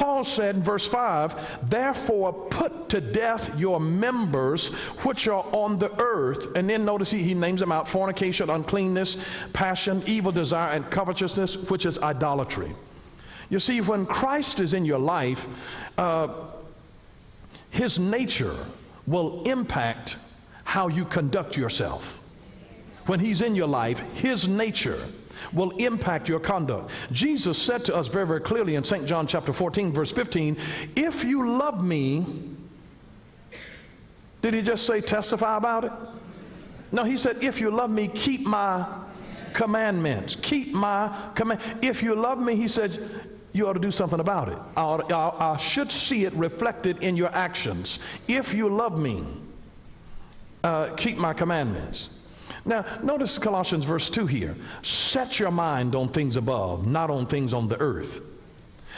Paul said in verse 5, therefore put to death your members which are on the earth. And then notice he names them out: fornication, uncleanness, passion, evil desire, and covetousness, which is idolatry. You see, when Christ is in your life, his nature will impact how you conduct yourself. When he's in your life, his nature will impact your conduct. Jesus said to us very, very clearly in St. John chapter 14, verse 15, if you love me, did he just say testify about it? No, he said, if you love me, keep my commandments. Keep my command. If you love me, he said, you ought to do something about it. I should see it reflected in your actions. If you love me, keep my commandments. Now, notice Colossians verse 2 here. Set your mind on things above, not on things on the earth.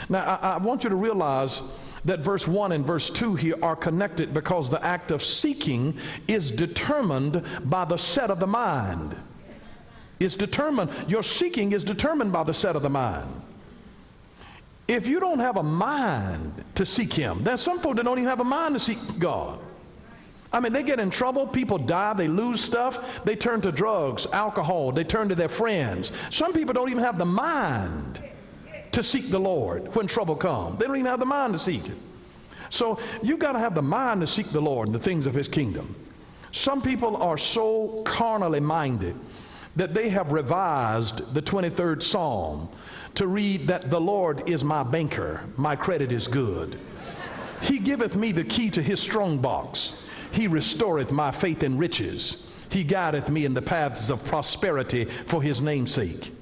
Now, I want you to realize that verse 1 and verse 2 here are connected because the act of seeking is determined by the set of the mind. It's determined, your seeking is determined by the set of the mind. If you don't have a mind to seek him, there's some folk that don't even have a mind to seek God. I mean, they get in trouble, people die, they lose stuff, they turn to drugs, alcohol, they turn to their friends. Some people don't even have the mind to seek the Lord when trouble comes. They don't even have the mind to seek it. So you got to have the mind to seek the Lord and the things of his kingdom. Some people are so carnally minded that they have revised the 23rd Psalm to read that the Lord is my banker, my credit is good. He giveth me the key to his strong box. He restoreth my faith in riches. He guideth me in the paths of prosperity for his name's sake.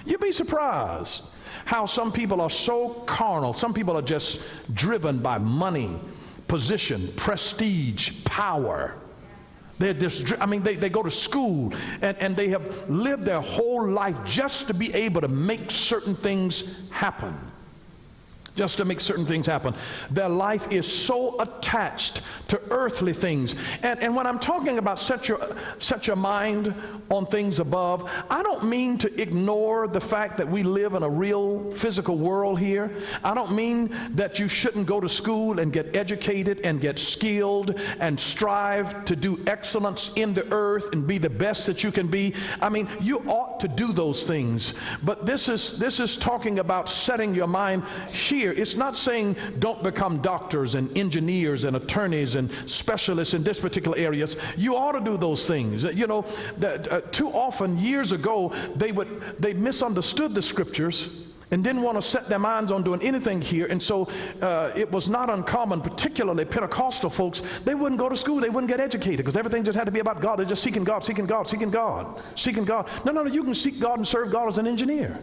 You'd be surprised how some people are so carnal. Some people are just driven by money, position, prestige, power. They're just, they go to school and they have lived their whole life just to be able to make certain things happen. Just to make certain things happen. Their life is so attached to earthly things. And when I'm talking about set your mind on things above, I don't mean to ignore the fact that we live in a real physical world here. I don't mean that you shouldn't go to school and get educated and get skilled and strive to do excellence in the earth and be the best that you can be. I mean, you ought to do those things. But this is talking about setting your mind here. It's not saying don't become doctors and engineers and attorneys and specialists in this particular areas. You ought to do those things. You know, too often years ago they misunderstood the scriptures and didn't want to set their minds on doing anything here. And so it was not uncommon, particularly Pentecostal folks, they wouldn't go to school, they wouldn't get educated because everything just had to be about God. They're just seeking God, seeking God, seeking God, seeking God. No, you can seek God and serve God as an engineer.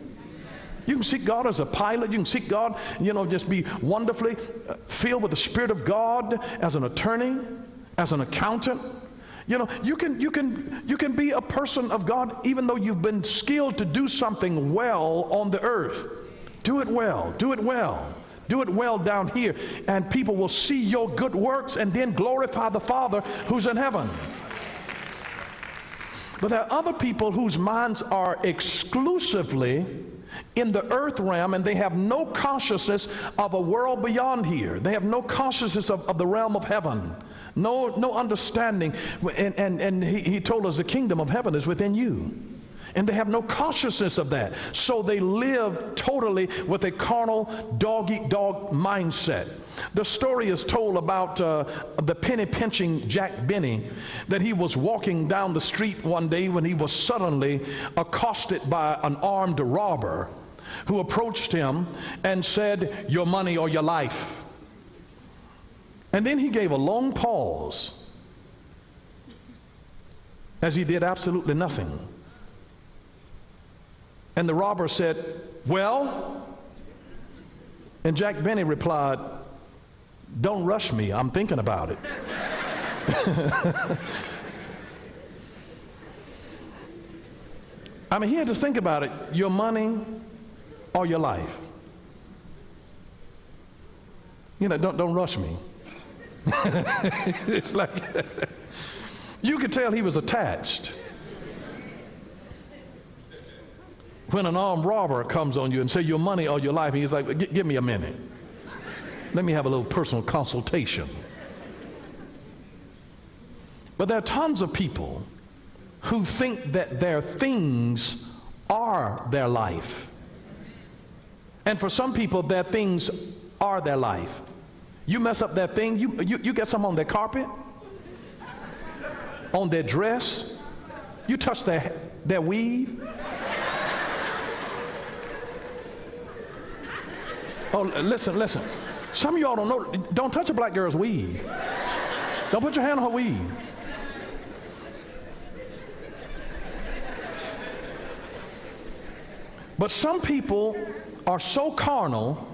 You can seek God as a pilot. You can seek God, just be wonderfully filled with the Spirit of God as an attorney, as an accountant. You can be a person of God even though you've been skilled to do something well on the earth. Do it well. Do it well. Do it well down here, and people will see your good works and then glorify the Father who's in heaven. But there are other people whose minds are exclusively in the earth realm, and they have no consciousness of a world beyond here. They have no consciousness of the realm of heaven. No understanding. And he told us the kingdom of heaven is within you. And they have no consciousness of that. So they live totally with a carnal, dog-eat-dog mindset. The story is told about the penny-pinching Jack Benny, that he was walking down the street one day when he was suddenly accosted by an armed robber who approached him and said, "Your money or your life." And then he gave a long pause as he did absolutely nothing. And the robber said, "Well?" And Jack Benny replied, "Don't rush me, I'm thinking about it." I mean, he had to think about it. Your money or your life. Don't rush me. It's like, you could tell he was attached. When an armed robber comes on you and say your money or your life, and he's like, give me a minute. Let me have a little personal consultation. But there are tons of people who think that their things are their life. And for some people, their things are their life. You mess up their thing, you get some on their carpet, on their dress, you touch their weave. Oh, listen. Some of y'all don't know, don't touch a black girl's weave. Don't put your hand on her weave. But some people are so carnal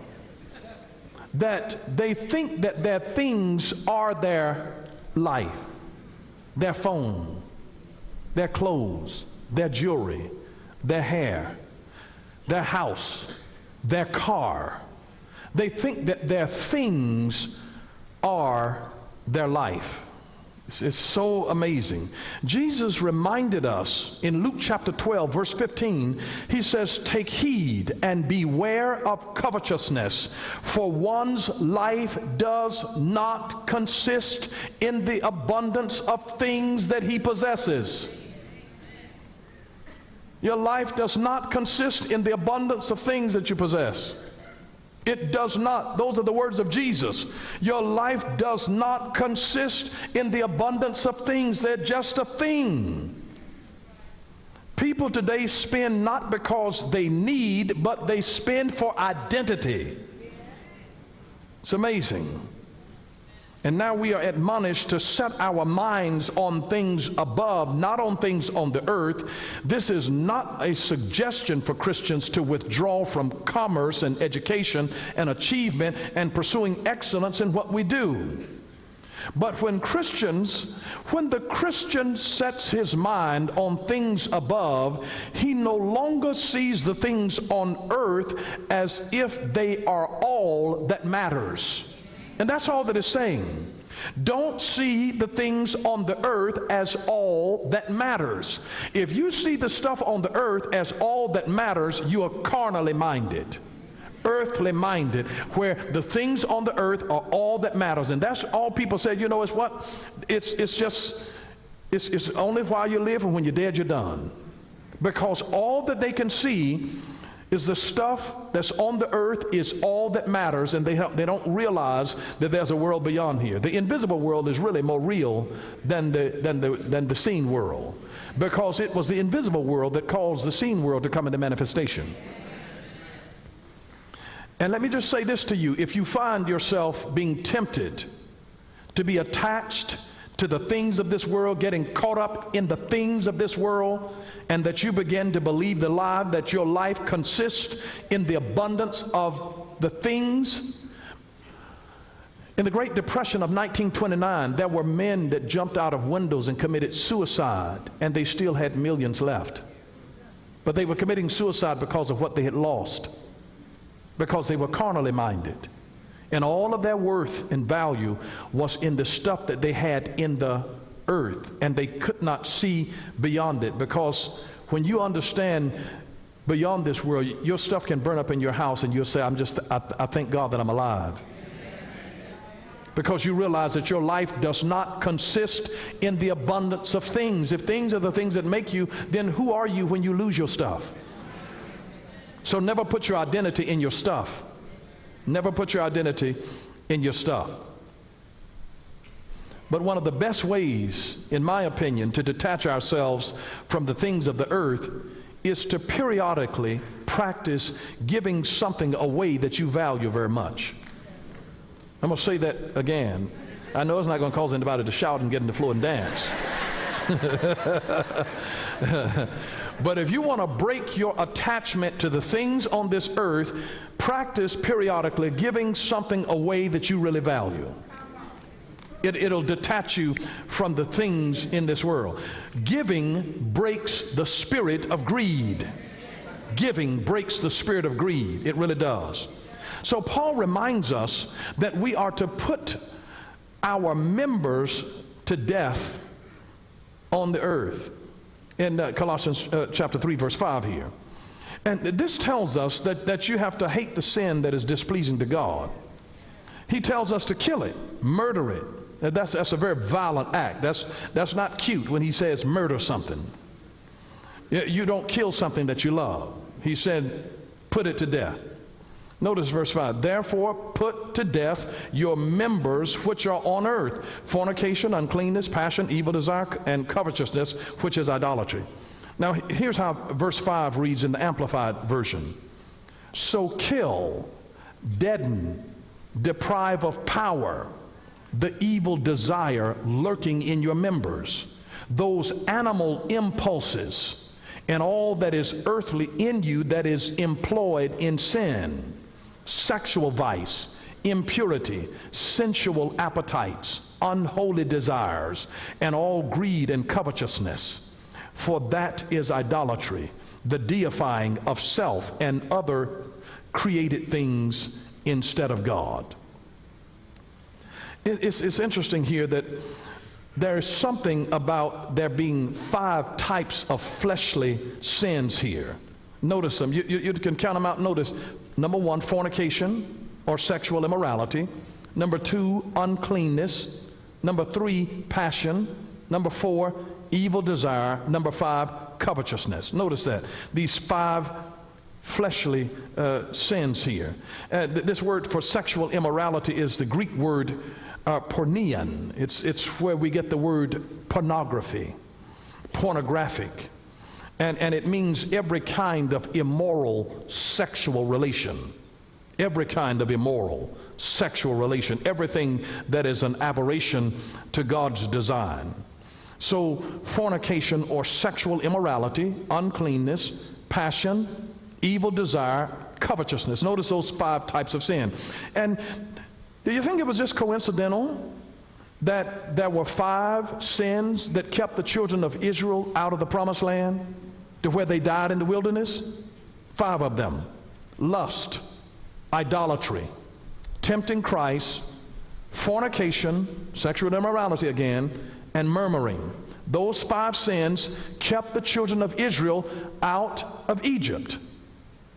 that they think that their things are their life. Their phone, their clothes, their jewelry, their hair, their house, their car. They think that their things are their life. It's so amazing. Jesus reminded us in Luke chapter 12, verse 15, he says, "Take heed and beware of covetousness, for one's life does not consist in the abundance of things that he possesses." Your life does not consist in the abundance of things that you possess. It does not. Those are the words of Jesus. Your life does not consist in the abundance of things. They're just a thing. People today spend not because they need, but they spend for identity. It's amazing. And now we are admonished to set our minds on things above, not on things on the earth. This is not a suggestion for Christians to withdraw from commerce and education and achievement and pursuing excellence in what we do. But when the Christian sets his mind on things above, he no longer sees the things on earth as if they are all that matters. And that's all that it's saying. Don't see the things on the earth as all that matters. If you see the stuff on the earth as all that matters, you are carnally minded, earthly minded, where the things on the earth are all that matters. And that's all people say, you know, it's what? It's only while you live, and when you're dead, you're done. Because all that they can see is the stuff that's on the earth is all that matters, and they don't realize that there's a world beyond here. The invisible world is really more real than the seen world, because it was the invisible world that caused the seen world to come into manifestation. And let me just say this to you: if you find yourself being tempted to be attached to the things of this world, getting caught up in the things of this world, and that you begin to believe the lie that your life consists in the abundance of the things. In the Great Depression of 1929, there were men that jumped out of windows and committed suicide, and they still had millions left. But they were committing suicide because of what they had lost, because they were carnally minded. And all of their worth and value was in the stuff that they had in the earth, and they could not see beyond it. Because when you understand beyond this world, your stuff can burn up in your house, and you'll say, I thank God that I'm alive. Because you realize that your life does not consist in the abundance of things. If things are the things that make you, then who are you when you lose your stuff? So never put your identity in your stuff. Never put your identity in your stuff. But one of the best ways, in my opinion, to detach ourselves from the things of the earth is to periodically practice giving something away that you value very much. I'm going to say that again. I know it's not going to cause anybody to shout and get on the floor and dance. But if you want to break your attachment to the things on this earth, practice periodically giving something away that you really value. It'll detach you from the things in this world. Giving breaks the spirit of greed. Giving breaks the spirit of greed. It really does. So Paul reminds us that we are to put our members to death on the earth in Colossians chapter 3 verse 5 here. And this tells us that you have to hate the sin that is displeasing to God. He tells us to kill it, murder it. That's a very violent act. That's not cute when he says murder something. You don't kill something that you love. He said, put it to death. Notice verse 5. Therefore, put to death your members which are on earth: fornication, uncleanness, passion, evil desire, and covetousness, which is idolatry. Now, here's how verse 5 reads in the Amplified Version. So kill, deaden, deprive of power the evil desire lurking in your members, those animal impulses, and all that is earthly in you that is employed in sin, sexual vice, impurity, sensual appetites, unholy desires, and all greed and covetousness. For that is idolatry, the deifying of self and other created things instead of God. It's interesting here that there is something about there being 5 types of fleshly sins here. Notice them. You can count them out. Notice, number 1, fornication or sexual immorality. Number 2, uncleanness. Number 3, passion. Number 4, evil desire. Number 5, covetousness. Notice that. These 5 fleshly sins here. This word for sexual immorality is the Greek word pornean. It's where we get the word pornography, pornographic. And it means every kind of immoral sexual relation. Every kind of immoral sexual relation. Everything that is an aberration to God's design. So fornication or sexual immorality, uncleanness, passion, evil desire, covetousness. Notice those 5 types of sin. And do you think it was just coincidental that there were 5 sins that kept the children of Israel out of the promised land to where they died in the wilderness? 5 of them. Lust, idolatry, tempting Christ, fornication, sexual immorality again, and murmuring. Those 5 sins kept the children of Israel out of Egypt.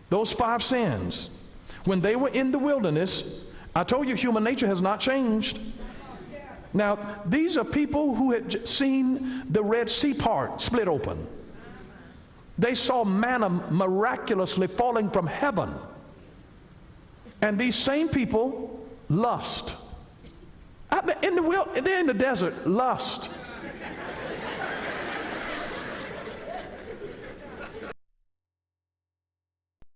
Those 5 sins. When they were in the wilderness, I told you human nature has not changed. Now, these are people who had seen the Red Sea part split open. They saw manna miraculously falling from heaven. And these same people lust. They're in the desert, lust.